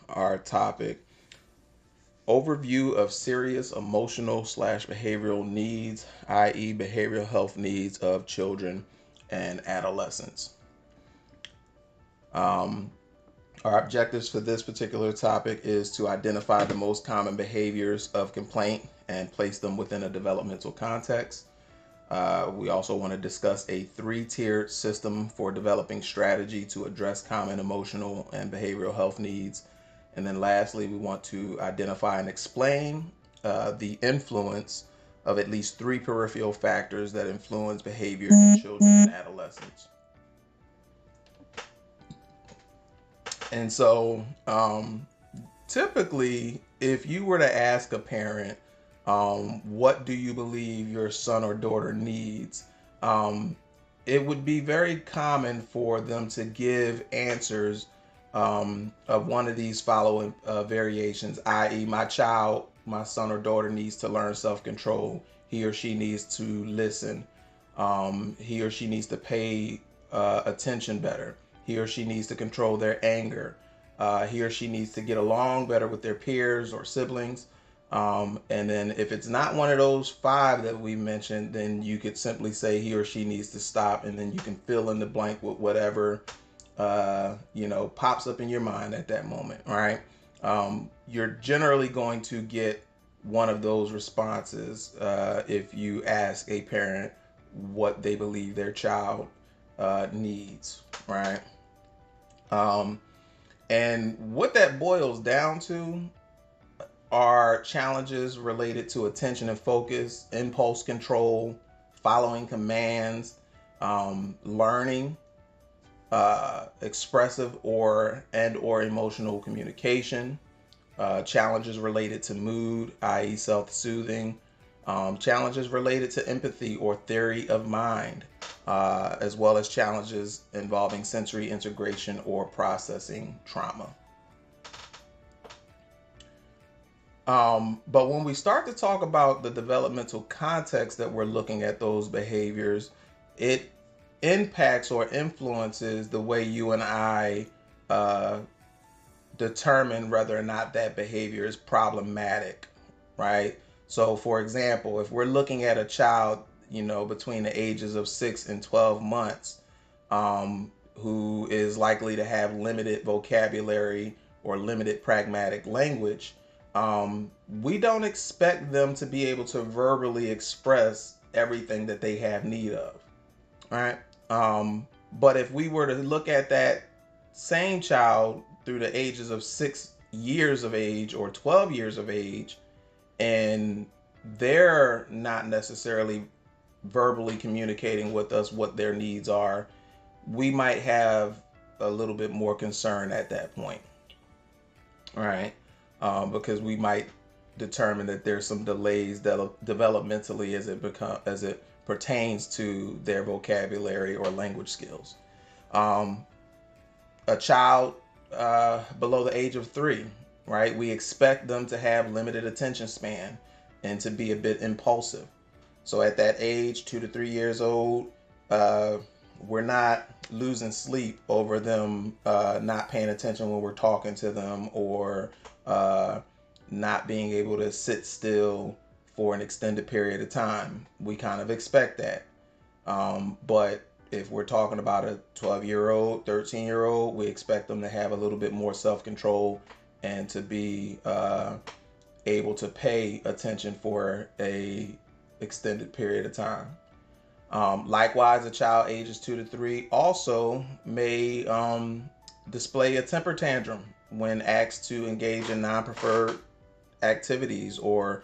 our topic: overview of serious emotional slash behavioral needs, i.e., behavioral health needs of children and adolescents. Um, our objectives for this particular topic is to identify the most common behaviors of complaint and place them within a developmental context. We also want to discuss a three-tiered system for developing strategy to address common emotional and behavioral health needs. And then lastly, we want to identify and explain the influence of at least three peripheral factors that influence behavior in children and adolescents. And so, typically, if you were to ask a parent, what do you believe your son or daughter needs? Um, it would be very common for them to give answers of one of these following variations, i.e., my child, my son or daughter needs to learn self control. He or she needs to listen. He or she needs to pay attention better. He or she needs to control their anger. He or she needs to get along better with their peers or siblings. And then if it's not one of those five that we mentioned, then you could simply say he or she needs to stop, and then you can fill in the blank with whatever pops up in your mind at that moment, right? You're generally going to get one of those responses if you ask a parent what they believe their child needs, right? Um, and what that boils down to are challenges related to attention and focus, impulse control, following commands, learning, expressive or emotional communication, challenges related to mood, i.e., self-soothing, challenges related to empathy or theory of mind, as well as challenges involving sensory integration or processing trauma. But when we start to talk about the developmental context that we're looking at those behaviors, it impacts or influences the way you and I determine whether or not that behavior is problematic, right? So, for example, if we're looking at a child, between the ages of 6 and 12 months, who is likely to have limited vocabulary or limited pragmatic language, we don't expect them to be able to verbally express everything that they have need of, right? But if we were to look at that same child through the ages of 6 years of age or 12 years of age, and they're not necessarily verbally communicating with us what their needs are, we might have a little bit more concern at that point, right? Because we might determine that there's some delays developmentally as it pertains to their vocabulary or language skills. A child below the age of 3, right? We expect them to have limited attention span and to be a bit impulsive. So at that age, 2 to 3 years old, we're not losing sleep over them not paying attention when we're talking to them, or not being able to sit still for an extended period of time. We kind of expect that. But if we're talking about a 12-year-old, 13-year-old, we expect them to have a little bit more self-control and to be able to pay attention for a extended period of time. Likewise, a child ages 2 to 3 also may display a temper tantrum when asked to engage in non-preferred activities, or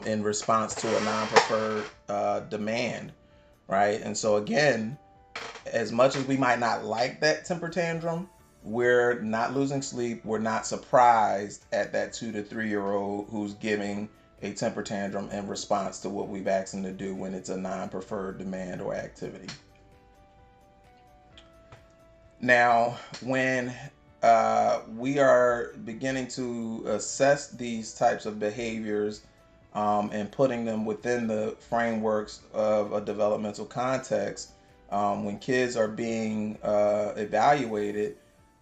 in response to a non-preferred demand, right? And so again, as much as we might not like that temper tantrum, we're not losing sleep. We're not surprised at that 2 to 3 year old who's giving a temper tantrum in response to what we've asked them to do when it's a non-preferred demand or activity. Now, when we are beginning to assess these types of behaviors and putting them within the frameworks of a developmental context, when kids are being evaluated,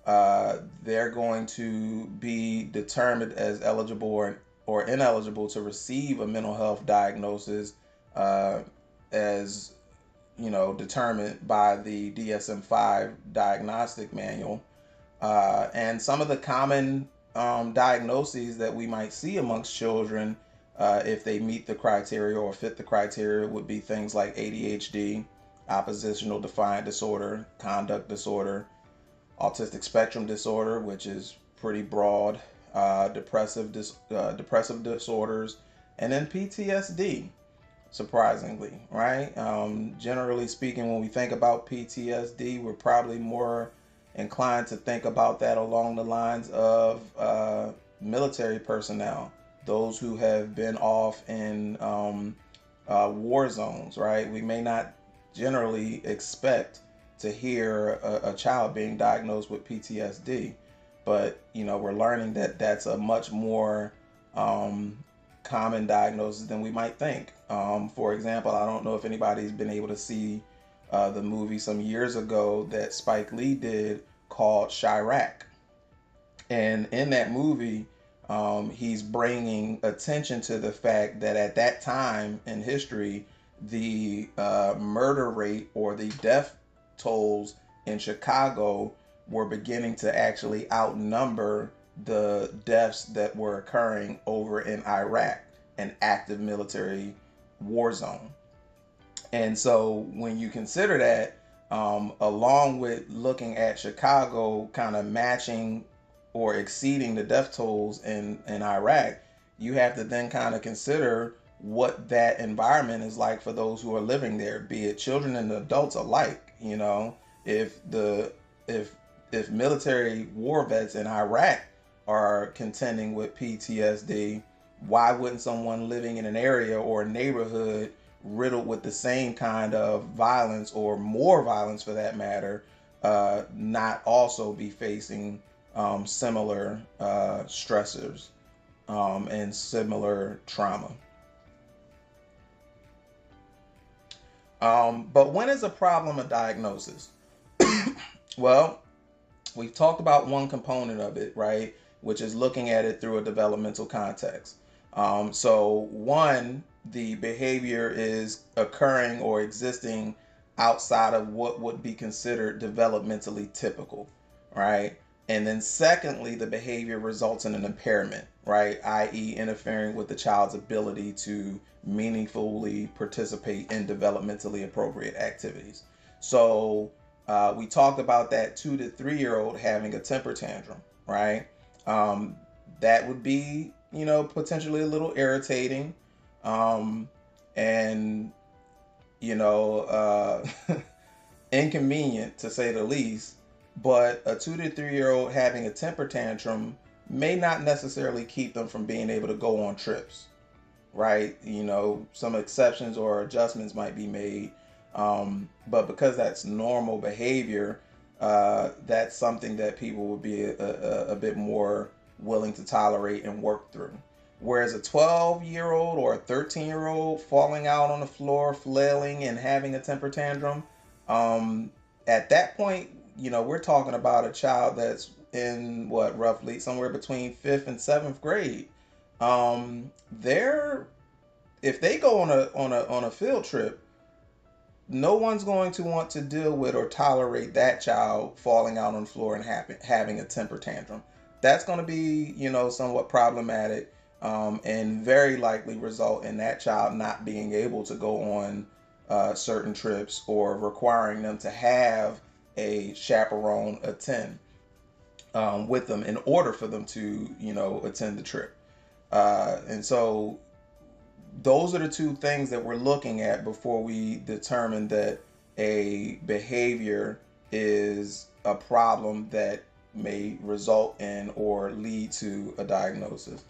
they're going to be determined as eligible or ineligible to receive a mental health diagnosis, uh, as determined by the DSM-5 diagnostic manual. And some of the common diagnoses that we might see amongst children, if they meet the criteria or fit the criteria, would be things like ADHD, oppositional defiant disorder, conduct disorder, autistic spectrum disorder, which is pretty broad, depressive disorders, and then PTSD. Surprisingly, right? Generally speaking, when we think about PTSD, we're probably more inclined to think about that along the lines of military personnel, those who have been off in war zones, right? We may not generally expect to hear a child being diagnosed with PTSD, but we're learning that that's a much more common diagnosis than we might think. For example, I don't know if anybody's been able to see the movie some years ago that Spike Lee did called Chirac. And in that movie, he's bringing attention to the fact that at that time in history, the murder rate or the death tolls in Chicago were beginning to actually outnumber the deaths that were occurring over in Iraq, an active military war zone. And so when you consider that, along with looking at Chicago kind of matching or exceeding the death tolls in Iraq, you have to then kind of consider what that environment is like for those who are living there, be it children and adults alike. If the if military war vets in Iraq are contending with PTSD, why wouldn't someone living in an area or a neighborhood riddled with the same kind of violence, or more violence for that matter, not also be facing similar stressors and similar trauma? But when is a problem a diagnosis? Well, we've talked about one component of it, right? Which is looking at it through a developmental context. So one, the behavior is occurring or existing outside of what would be considered developmentally typical, right? And then secondly, the behavior results in an impairment, right? i.e., interfering with the child's ability to meaningfully participate in developmentally appropriate activities. So we talked about that 2 to 3 year old having a temper tantrum, right? That would be, potentially a little irritating, and, inconvenient to say the least. But a 2 to 3 year old having a temper tantrum may not necessarily keep them from being able to go on trips, right? Some exceptions or adjustments might be made. But because that's normal behavior, that's something that people would be a bit more willing to tolerate and work through. Whereas a 12-year-old or a 13-year-old falling out on the floor, flailing and having a temper tantrum, at that point, we're talking about a child that's in roughly somewhere between 5th and 7th grade. They're If they go on a field trip, no one's going to want to deal with or tolerate that child falling out on the floor and having a temper tantrum. That's going to be, somewhat problematic, and very likely result in that child not being able to go on certain trips, or requiring them to have a chaperone attend with them in order for them to, attend the trip. And so those are the two things that we're looking at before we determine that a behavior is a problem that may result in or lead to a diagnosis.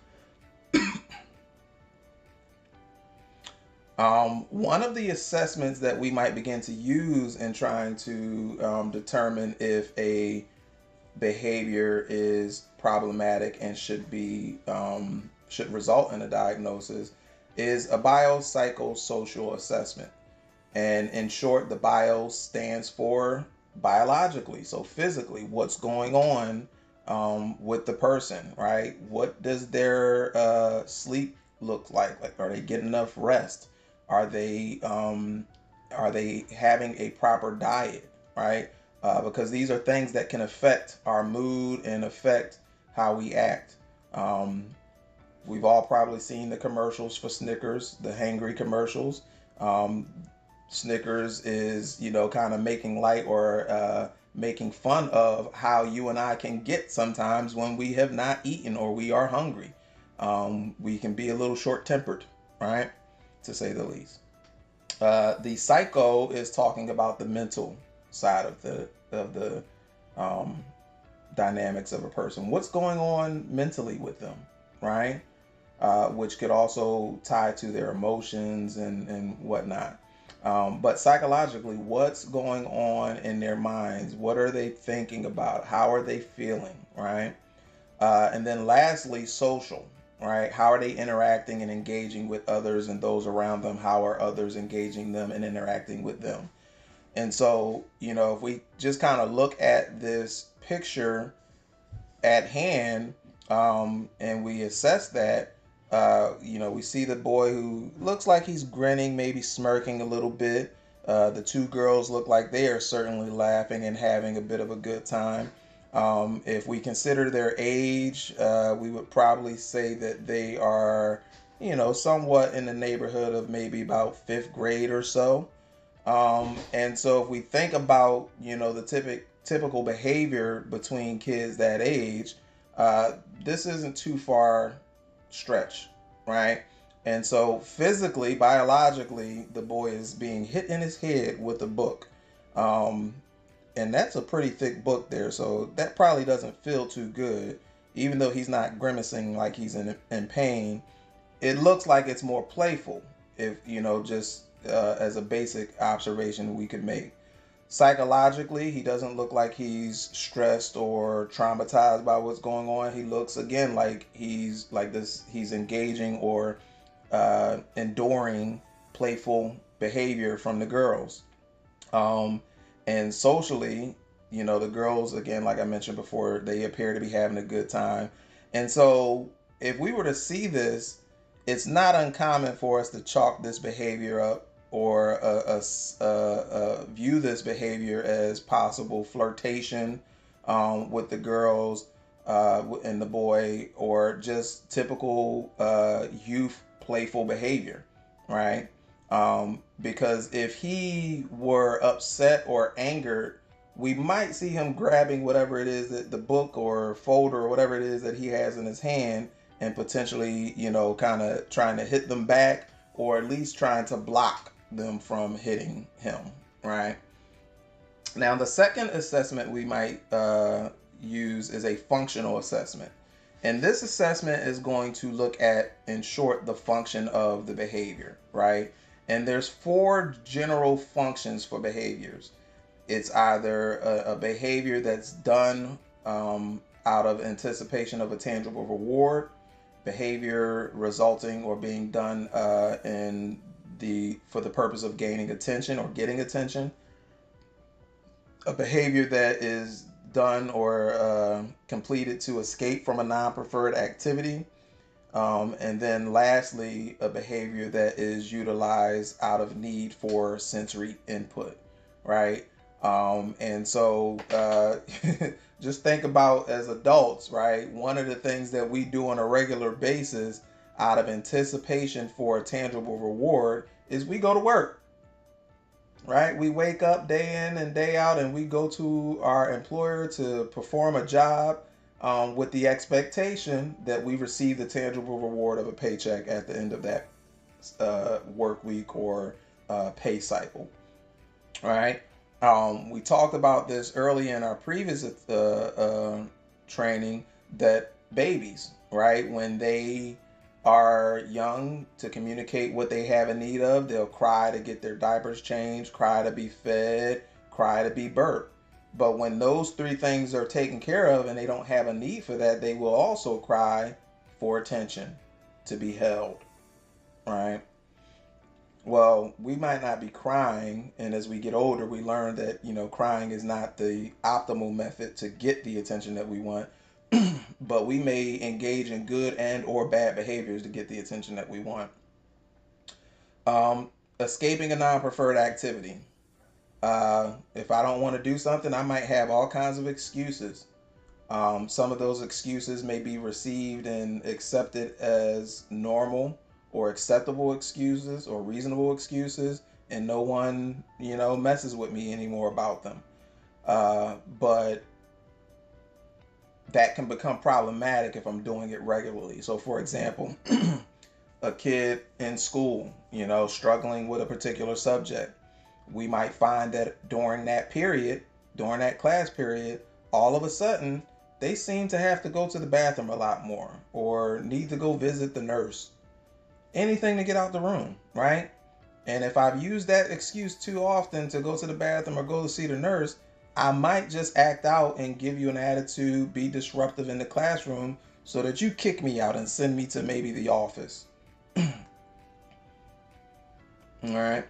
One of the assessments that we might begin to use in trying to determine if a behavior is problematic and should result in a diagnosis is a biopsychosocial assessment. And in short, the bio stands for biologically, so physically, what's going on with the person, right? What does their sleep look like? Like, are they getting enough rest? Are they having a proper diet, right? Because these are things that can affect our mood and affect how we act. Um, we've all probably seen the commercials for Snickers, the hangry commercials. Um, Snickers is, kind of making light or making fun of how you and I can get sometimes when we have not eaten or we are hungry. We can be a little short tempered, right? To say the least. The psycho is talking about the mental side of the um, dynamics of a person. What's going on mentally with them, right? Which could also tie to their emotions and whatnot. But psychologically, what's going on in their minds? What are they thinking about? How are they feeling, right? And then lastly, social, right? How are they interacting and engaging with others and those around them? How are others engaging them and interacting with them? And so, if we just kind of look at this picture at hand, and we assess that, we see the boy who looks like he's grinning, maybe smirking a little bit. The two girls look like they are certainly laughing and having a bit of a good time. If we consider their age, we would probably say that they are, somewhat in the neighborhood of maybe about fifth grade or so. And so if we think about, the typical behavior between kids that age, this isn't too far stretch, right? And so physically, biologically, the boy is being hit in his head with a book. Um, and that's a pretty thick book there, so that probably doesn't feel too good. Even though he's not grimacing like he's in pain, it looks like it's more playful, if just as a basic observation we could make. Psychologically, he doesn't look like he's stressed or traumatized by what's going on. He looks again like he's like this, he's engaging or enduring playful behavior from the girls. um, and socially, the girls, again, like I mentioned before, they appear to be having a good time. And so, if we were to see this, it's not uncommon for us to chalk this behavior up or view this behavior as possible flirtation with the girls and the boy, or just typical youth playful behavior, right? Because if he were upset or angered, we might see him grabbing whatever it is, that the book or folder or whatever it is that he has in his hand, and potentially, kind of trying to hit them back, or at least trying to block them from hitting him, right? Now, the second assessment we might use is a functional assessment. And this assessment is going to look at, in short, the function of the behavior, right? And there's four general functions for behaviors. It's either a behavior that's done out of anticipation of a tangible reward, behavior resulting or being done for the purpose of gaining attention or getting attention, a behavior that is done or completed to escape from a non-preferred activity. And then lastly, a behavior that is utilized out of need for sensory input, right? And so just think about, as adults, right? One of the things that we do on a regular basis out of anticipation for a tangible reward is we go to work, right? We wake up day in and day out and we go to our employer to perform a job with the expectation that we receive the tangible reward of a paycheck at the end of that work week or pay cycle, right? We talked about this early in our previous training, that babies, right, when they are young, to communicate what they have a need of, they'll cry to get their diapers changed, cry to be fed, cry to be burped. But when those three things are taken care of and they don't have a need for that, they will also cry for attention, to be held, right? Well, we might not be crying, and as we get older, we learn that, crying is not the optimal method to get the attention that we want. But we may engage in good and or bad behaviors to get the attention that we want. Um, Escaping a non-preferred activity. If I don't want to do something, I might have all kinds of excuses. Some of those excuses may be received and accepted as normal or acceptable excuses or reasonable excuses, and no one, messes with me anymore about them. But that can become problematic if I'm doing it regularly. So, for example, a kid in school, struggling with a particular subject, we might find that during that period, during that class period, all of a sudden they seem to have to go to the bathroom a lot more or need to go visit the nurse. Anything to get out the room, right? And if I've used that excuse too often to go to the bathroom or go to see the nurse, I might just act out and give you an attitude, be disruptive in the classroom so that you kick me out and send me to maybe the office. All right.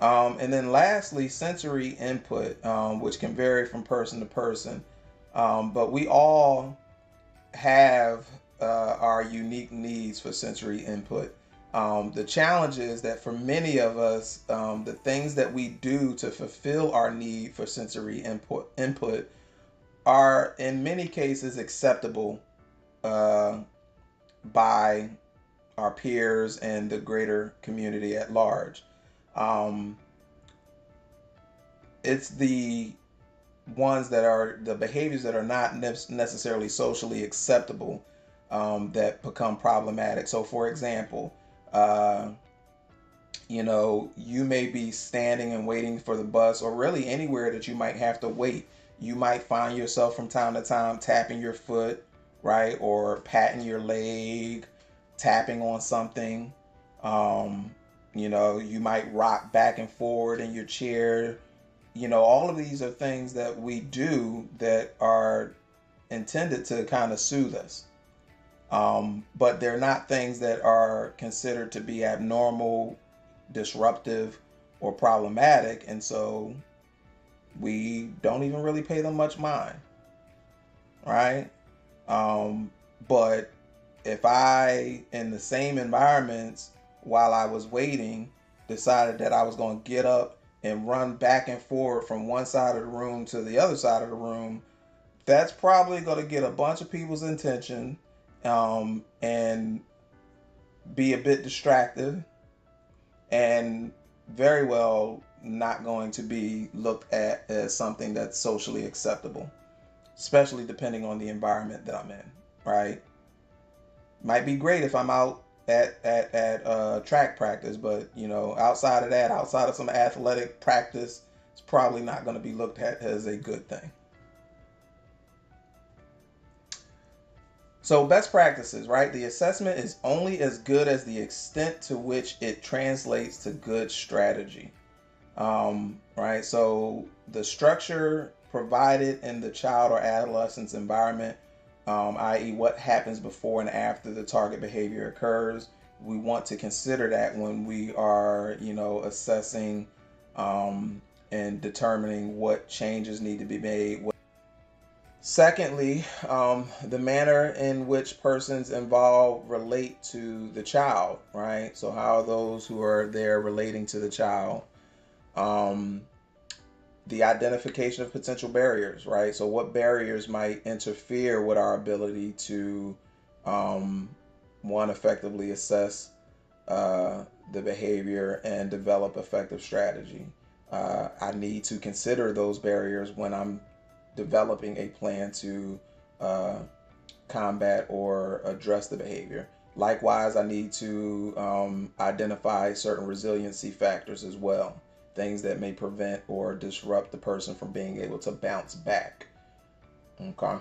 And then lastly, sensory input, which can vary from person to person. But we all have our unique needs for sensory input. The challenge is that for many of us, the things that we do to fulfill our need for sensory input are in many cases acceptable uh, by our peers and the greater community at large. Um, it's the behaviors that are not necessarily socially acceptable that become problematic. So, for example, uh, you may be standing and waiting for the bus, or really anywhere that you might have to wait. You might find yourself from time to time tapping your foot, right, or patting your leg, tapping on something. You might rock back and forward in your chair. All of these are things that we do that are intended to kind of soothe us. But they're not things that are considered to be abnormal, disruptive, or problematic. And so we don't even really pay them much mind, right? Um, but if I, in the same environments, while I was waiting, decided that I was going to get up and run back and forth from one side of the room to the other side of the room, that's probably going to get a bunch of people's attention, and be a bit distracted, and very well not going to be looked at as something that's socially acceptable, especially depending on the environment that I'm in, right? Might be great if I'm out at track practice, but outside of that, outside of some athletic practice, it's probably not going to be looked at as a good thing. So best practices, right? The assessment is only as good as the extent to which it translates to good strategy. Right? So the structure provided in the child or adolescent's environment, i.e., what happens before and after the target behavior occurs, we want to consider that when we are, assessing and determining what changes need to be made. Secondly, the manner in which persons involved relate to the child, right? So, how are those who are there relating to the child? Um, the identification of potential barriers, right? So, what barriers might interfere with our ability to, um, one, effectively assess the behavior and develop effective strategy? I need to consider those barriers when I'm developing a plan to uh, combat or address the behavior. Likewise, I need to identify certain resiliency factors as well, things that may prevent or disrupt the person from being able to bounce back. Okay.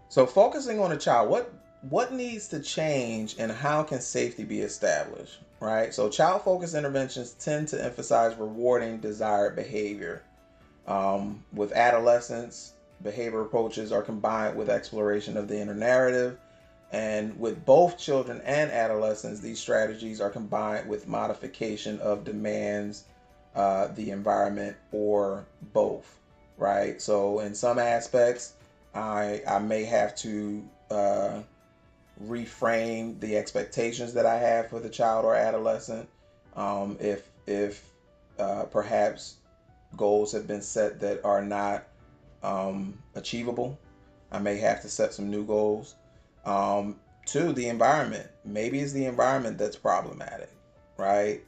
So focusing on a child, what needs to change and how can safety be established? Right. So child focused interventions tend to emphasize rewarding desired behavior. With adolescents, behavior approaches are combined with exploration of the inner narrative. And with both children and adolescents, these strategies are combined with modification of demands, the environment, or both, right? So in some aspects, I may have to reframe the expectations that I have for the child or adolescent. If perhaps goals have been set that are not achievable, I may have to set some new goals. Two, the environment. Maybe it's the environment that's problematic, right?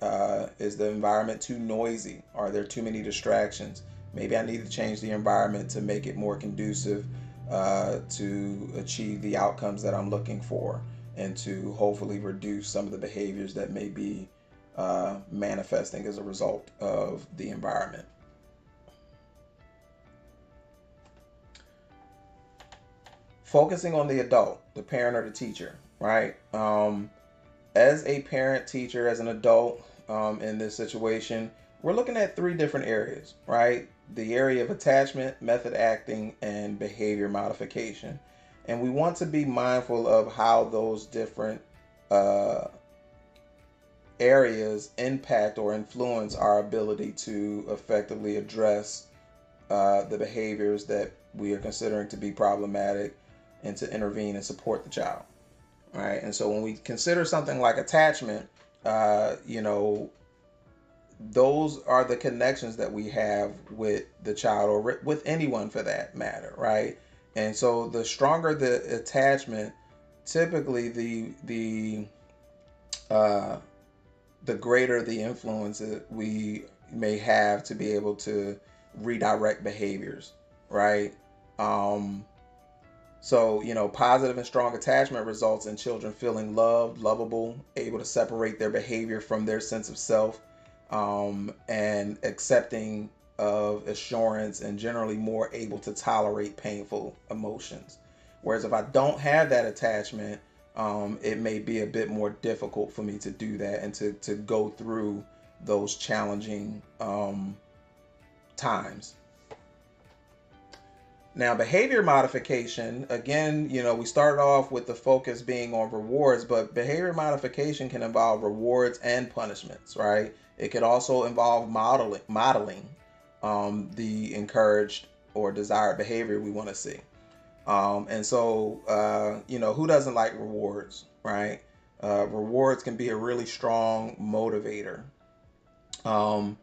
Is the environment too noisy? Are there too many distractions? Maybe I need to change the environment to make it more conducive to achieve the outcomes that I'm looking for, and to hopefully reduce some of the behaviors that may be manifesting as a result of the environment. Focusing on the adult, the parent or the teacher, right? As a parent, teacher, as an adult in this situation, we're looking at three different areas, right? The area of attachment, method acting, and behavior modification. And we want to be mindful of how those different uh, areas impact or influence our ability to effectively address the behaviors that we are considering to be problematic, and to intervene and support the child. Right. And so when we consider something like attachment, you know, those are the connections that we have with the child, or with anyone for that matter. Right. And so the stronger the attachment, typically uh, the greater the influence that we may have to be able to redirect behaviors. Right. So, positive and strong attachment results in children feeling loved, lovable, able to separate their behavior from their sense of self, and accepting of assurance, and generally more able to tolerate painful emotions. Whereas if I don't have that attachment, it may be a bit more difficult for me to do that, and to go through those challenging times. Now, behavior modification, again, we started off with the focus being on rewards, but behavior modification can involve rewards and punishments, right? It could also involve modeling the encouraged or desired behavior we want to see. And so, who doesn't like rewards, right? Rewards can be a really strong motivator. And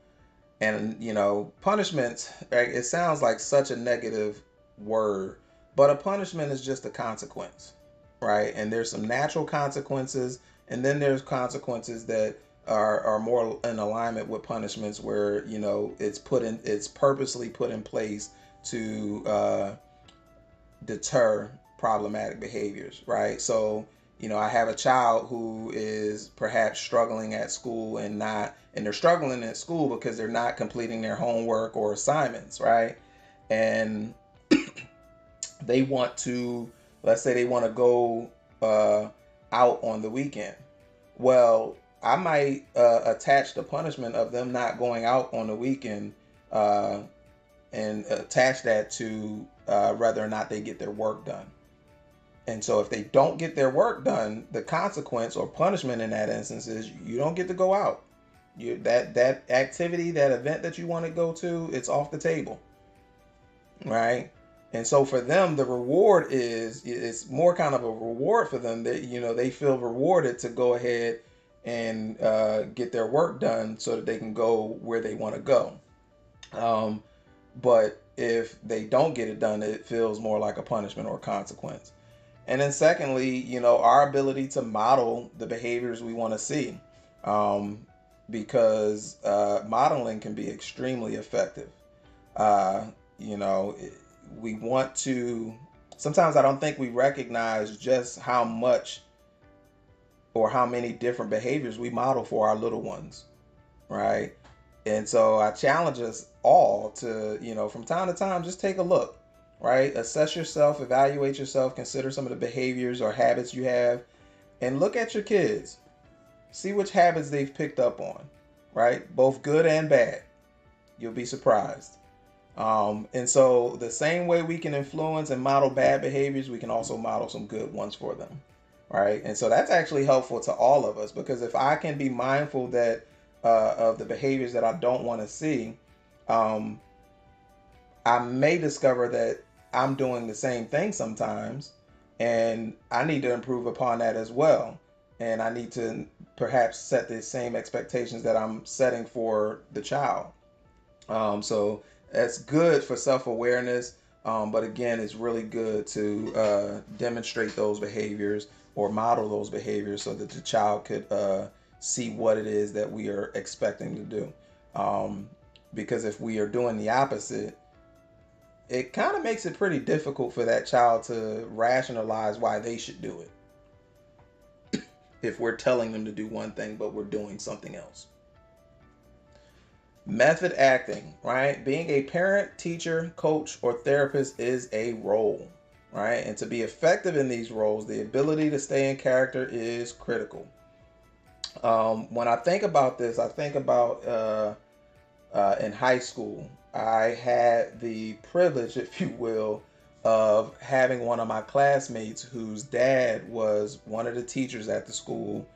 punishments, right, it sounds like such a negative word, but a punishment is just a consequence, right? And there's some natural consequences, and then there's consequences that are more in alignment with punishments, where it's purposely put in place to deter problematic behaviors, right? So I have a child who is perhaps struggling at school, and they're struggling at school because they're not completing their homework or assignments, right? And they want to, let's say they want to go out on the weekend. Well, I might attach the punishment of them not going out on the weekend, and attach that to whether or not they get their work done. And so if they don't get their work done, the consequence or punishment in that instance is you don't get to go out. That activity, that event that you want to go to, it's off the table, right? And so for them, the reward it's more kind of a reward for them, that they feel rewarded to go ahead and get their work done so that they can go where they want to go. But if they don't get it done, it feels more like a punishment or a consequence. And then secondly, our ability to model the behaviors we want to see, because modeling can be extremely effective. We want to, sometimes I don't think we recognize just how much or how many different behaviors we model for our little ones, right? And so I challenge us all to, from time to time, just take a look, right? Assess yourself, evaluate yourself, consider some of the behaviors or habits you have, and look at your kids. See which habits they've picked up on, right? Both good and bad. You'll be surprised. And so the same way we can influence and model bad behaviors, we can also model some good ones for them. right? And so that's actually helpful to all of us, because if I can be mindful that of the behaviors that I don't want to see, um, I may discover that I'm doing the same thing sometimes, and I need to improve upon that as well. And I need to perhaps set the same expectations that I'm setting for the child. So that's good for self-awareness. But again, it's really good to demonstrate those behaviors or model those behaviors so that the child could see what it is that we are expecting to do. Because if we are doing the opposite, it kind of makes it pretty difficult for that child to rationalize why they should do it if we're telling them to do one thing but we're doing something else. Method acting, right? Being a parent, teacher, coach, or therapist is a role, right? And to be effective in these roles, the ability to stay in character is critical. When I think about this, I think about in high school, I had the privilege, if you will, of having one of my classmates whose dad was one of the teachers at the school.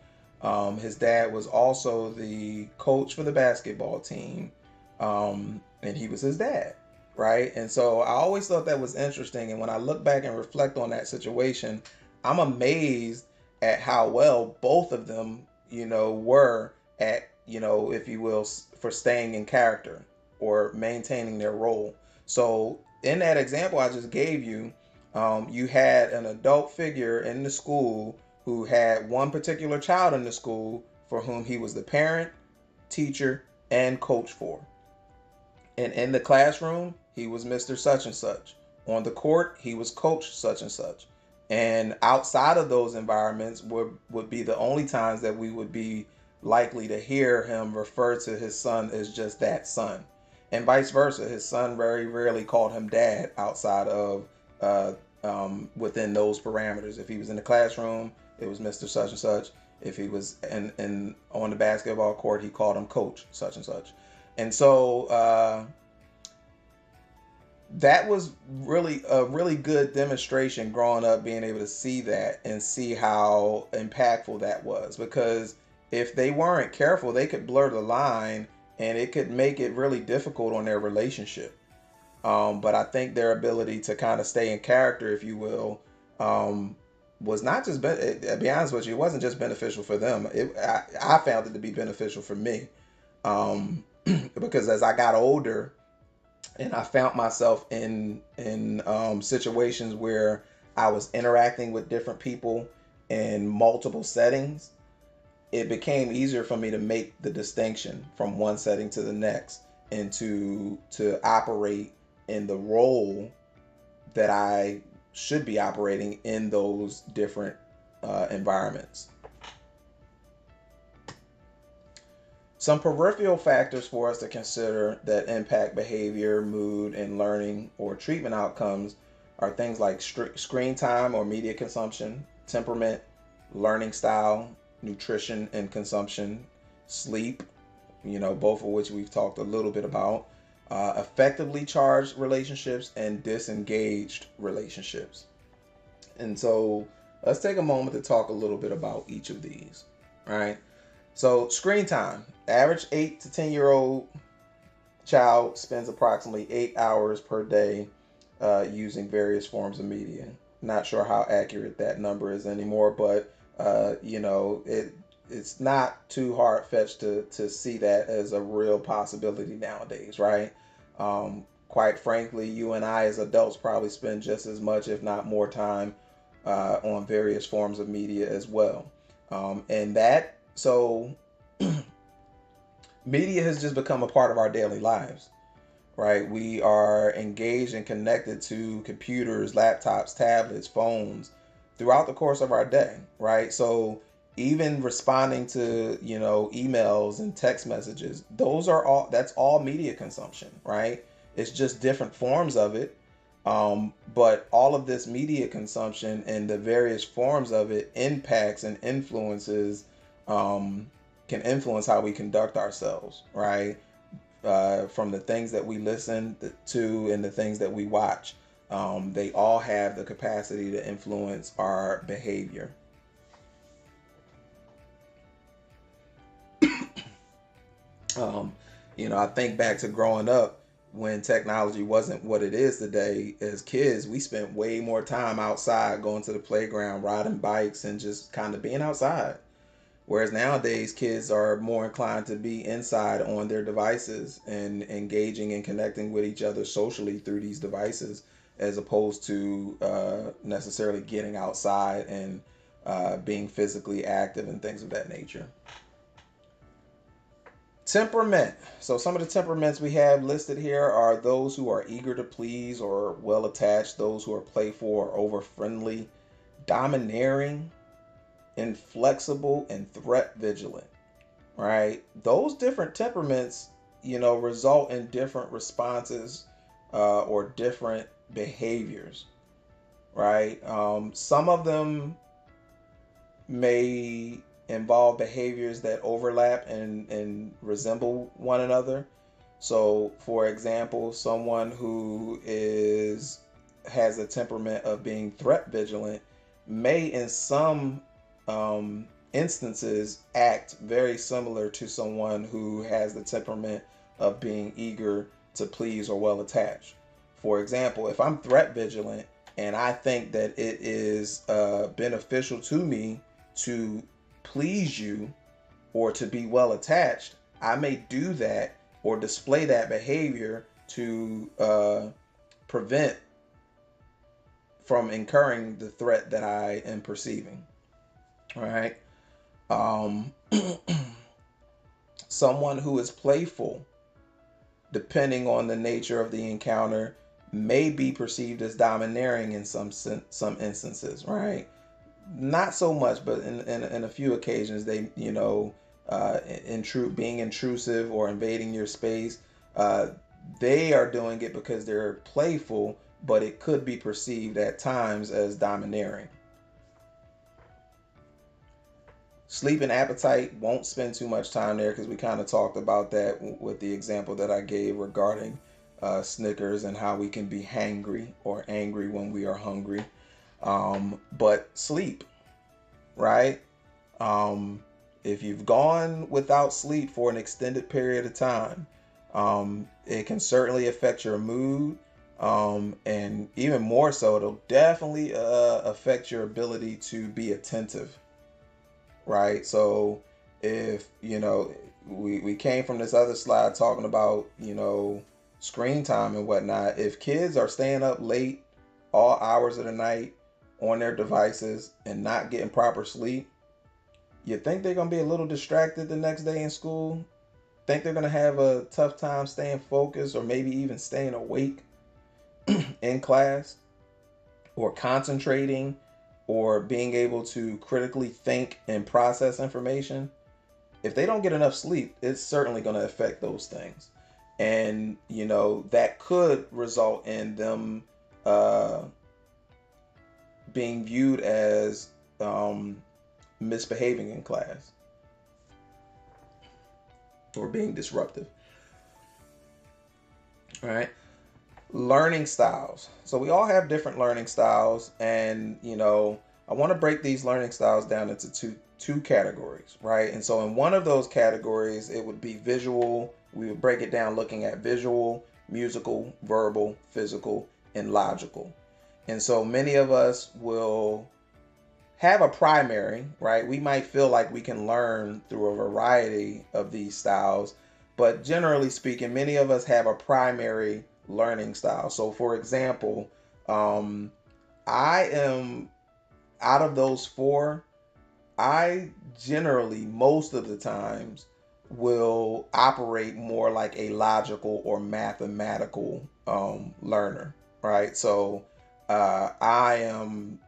His dad was also the coach for the basketball team, and he was his dad, right? And so I always thought that was interesting. And when I look back and reflect on that situation, I'm amazed at how well both of them, were at, if you will, for staying in character or maintaining their role. So in that example I just gave you, you had an adult figure in the school who had one particular child in the school for whom he was the parent, teacher, and coach for. And in the classroom, he was Mr. Such and Such. On the court, he was Coach Such and Such. And outside of those environments would be the only times that we would be likely to hear him refer to his son as just that son. And vice versa. His son very rarely called him dad outside of within those parameters. If he was in the classroom, it was Mr. Such and Such. If he was in on the basketball court, he called him Coach Such and Such. And so that was really a really good demonstration growing up, being able to see that and see how impactful that was. Because if they weren't careful, they could blur the line and it could make it really difficult on their relationship. But I think their ability to kind of stay in character, if you will, was not just, to be honest with you, it wasn't just beneficial for them. I found it to be beneficial for me. Because as I got older and I found myself in situations where I was interacting with different people in multiple settings, it became easier for me to make the distinction from one setting to the next and to operate in the role that I should be operating in those different environments. Some peripheral factors for us to consider that impact behavior, mood, and learning or treatment outcomes are things like screen time or media consumption, temperament, learning style, nutrition and consumption, sleep, both of which we've talked a little bit about, effectively charged relationships, and disengaged relationships. And so let's take a moment to talk a little bit about each of these, right? So screen time, average 8 to 10-year-old child spends approximately 8 hours per day using various forms of media. Not sure how accurate that number is anymore, but it's not too hard-fetched to see that as a real possibility nowadays, right? Quite frankly, you and I as adults probably spend just as much, if not more time on various forms of media as well. So media has just become a part of our daily lives, right? We are engaged and connected to computers, laptops, tablets, phones throughout the course of our day, right? So even responding to, emails and text messages, that's all media consumption, right? It's just different forms of it. But all of this media consumption and the various forms of it impacts and influences, can influence how we conduct ourselves, right? From the things that we listen to and the things that we watch. They all have the capacity to influence our behavior. Um, I think back to growing up when technology wasn't what it is today. As kids, we spent way more time outside, going to the playground, riding bikes, and just kind of being outside. Whereas nowadays, kids are more inclined to be inside on their devices and engaging and connecting with each other socially through these devices, as opposed to necessarily getting outside and being physically active and things of that nature. Temperament. So some of the temperaments we have listed here are those who are eager to please or well attached, those who are playful or over friendly, domineering, inflexible, and threat vigilant. Right? Those different temperaments, result in different responses or different behaviors. Right? Some of them may involve behaviors that overlap and resemble one another. So, for example, someone who has a temperament of being threat vigilant may, in some instances, act very similar to someone who has the temperament of being eager to please or well attached. For example, if I'm threat vigilant and I think that it is beneficial to me to please you or to be well attached, I may do that or display that behavior to prevent from incurring the threat that I am perceiving. All right. Um, Someone who is playful, depending on the nature of the encounter, may be perceived as domineering in some instances. Right. Not so much, but in a few occasions, they, being intrusive or invading your space, they are doing it because they're playful, but it could be perceived at times as domineering. Sleep and appetite, won't spend too much time there because we kind of talked about that with the example that I gave regarding Snickers and how we can be hangry or angry when we are hungry. But sleep, right? If you've gone without sleep for an extended period of time, it can certainly affect your mood. And even more so, it'll definitely affect your ability to be attentive, right? So if, we came from this other slide talking about, screen time and whatnot. If kids are staying up late all hours of the night on their devices and not getting proper sleep, you think they're going to be a little distracted the next day in school? Think they're going to have a tough time staying focused or maybe even staying awake in class or concentrating or being able to critically think and process information? If they don't get enough sleep, it's certainly going to affect those things. And, that could result in them being viewed as misbehaving in class or being disruptive. All right. Learning styles. So we all have different learning styles, and I want to break these learning styles down into two categories, right? And so in one of those categories, it would be visual. We would break it down looking at visual, musical, verbal, physical, and logical. And so many of us will have a primary, right? We might feel like we can learn through a variety of these styles, but generally speaking, many of us have a primary learning style. So for example, I am, out of those four, I generally, most of the times, will operate more like a logical or mathematical learner, right? So I am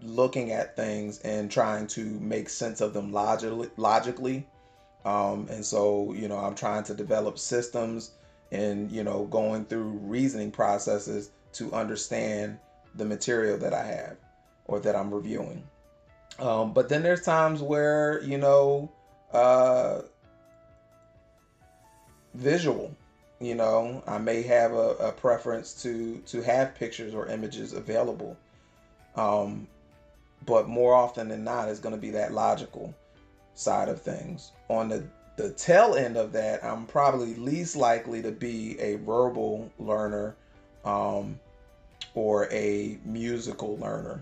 looking at things and trying to make sense of them logically. And so, I'm trying to develop systems and, going through reasoning processes to understand the material that I have or that I'm reviewing. But then there's times where, visual, I may have a preference to have pictures or images available. But more often than not, it's going to be that logical side of things. On the The tail end of that, I'm probably least likely to be a verbal learner, um, or a musical learner.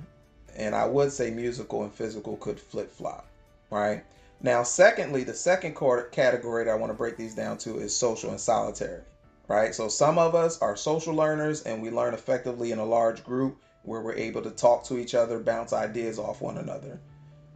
And I would say musical and physical could flip flop, right? Now, secondly, the second category that I want to break these down to is social and solitary, right? So some of us are social learners and we learn effectively in a large group where we're able to talk to each other, bounce ideas off one another,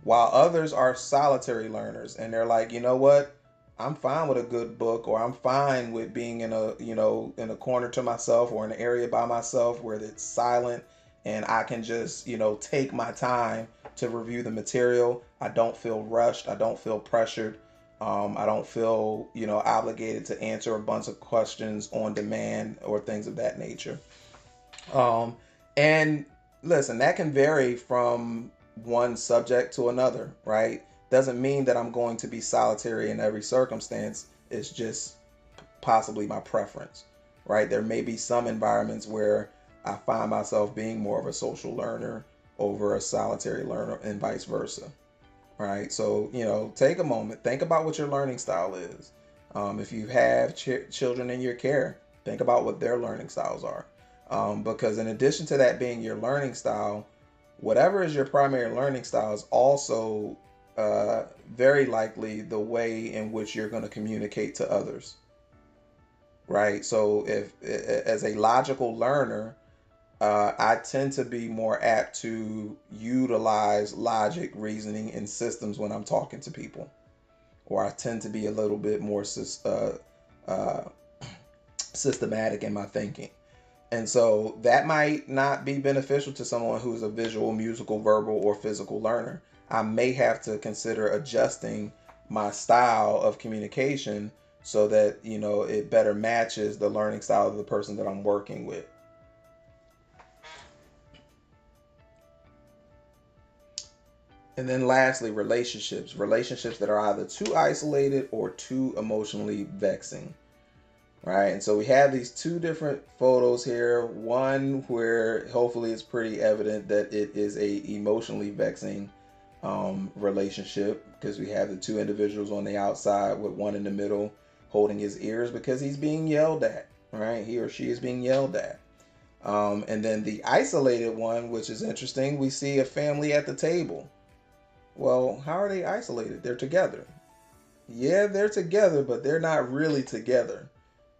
while others are solitary learners and they're like, you know what, I'm fine with a good book, or I'm fine with being in a, in a corner to myself or in an area by myself where it's silent and I can just, take my time to review the material. I don't feel rushed, I don't feel pressured, I don't feel, obligated to answer a bunch of questions on demand or things of that nature. And listen, that can vary from one subject to another, right? Doesn't mean that I'm going to be solitary in every circumstance. It's just possibly my preference, right? There may be some environments where I find myself being more of a social learner over a solitary learner and vice versa, right? So, take a moment, think about what your learning style is. If you have children in your care, think about what their learning styles are. Because in addition to that being your learning style, whatever is your primary learning style is also very likely the way in which you're going to communicate to others, right? So if as a logical learner, I tend to be more apt to utilize logic, reasoning, and systems when I'm talking to people, or I tend to be a little bit more uh, systematic in my thinking. And so that might not be beneficial to someone who's a visual, musical, verbal, or physical learner. I may have to consider adjusting my style of communication so that, it better matches the learning style of the person that I'm working with. And then lastly, relationships that are either too isolated or too emotionally vexing. Right, and so we have these two different photos here. One where hopefully it's pretty evident that it is a emotionally vexing relationship, because we have the two individuals on the outside with one in the middle holding his ears because he's being yelled at. Right, he or she is being yelled at. And then the isolated one, which is interesting, we see a family at the table. Well, how are they isolated? They're together. Yeah, they're together, but they're not really together,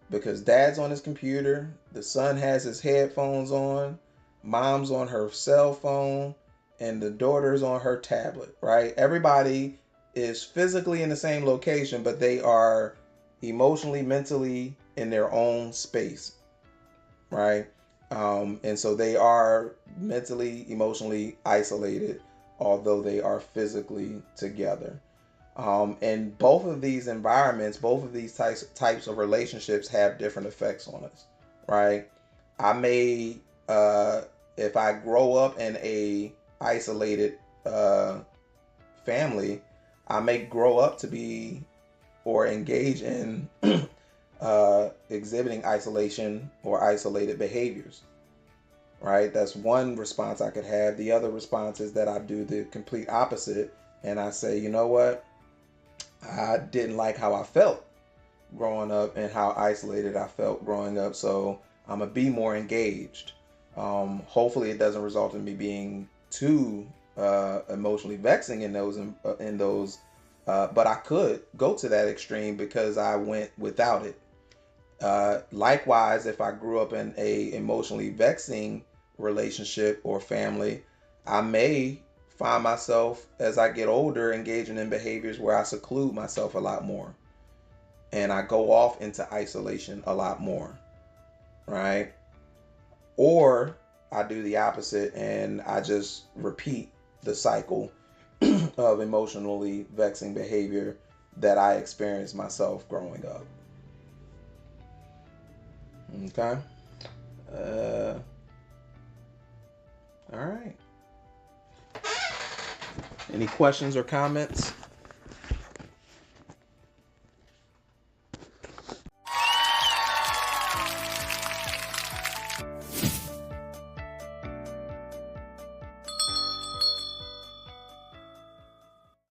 because dad's on his computer, the son has his headphones on, mom's on her cell phone, and the daughter's on her tablet, right? Everybody is physically in the same location, but they are emotionally, mentally in their own space, right? And so they are mentally, emotionally isolated, although they are physically together. And both of these environments, both of these types of relationships have different effects on us, right? I may, if I grow up in a isolated family, I may grow up to be or engage in exhibiting isolation or isolated behaviors, right? That's one response I could have. The other response is that I do the complete opposite and I say, you know what? I didn't like how I felt growing up and how isolated I felt growing up, so I'm gonna be more engaged. Hopefully, it doesn't result in me being too emotionally vexing in those. But I could go to that extreme because I went without it. Likewise, if I grew up in a emotionally vexing relationship or family, I may find myself as I get older engaging in behaviors where I seclude myself a lot more and I go off into isolation a lot more, right? Or I do the opposite and I just repeat the cycle of emotionally vexing behavior that I experienced myself growing up. Okay. All right. Any questions or comments?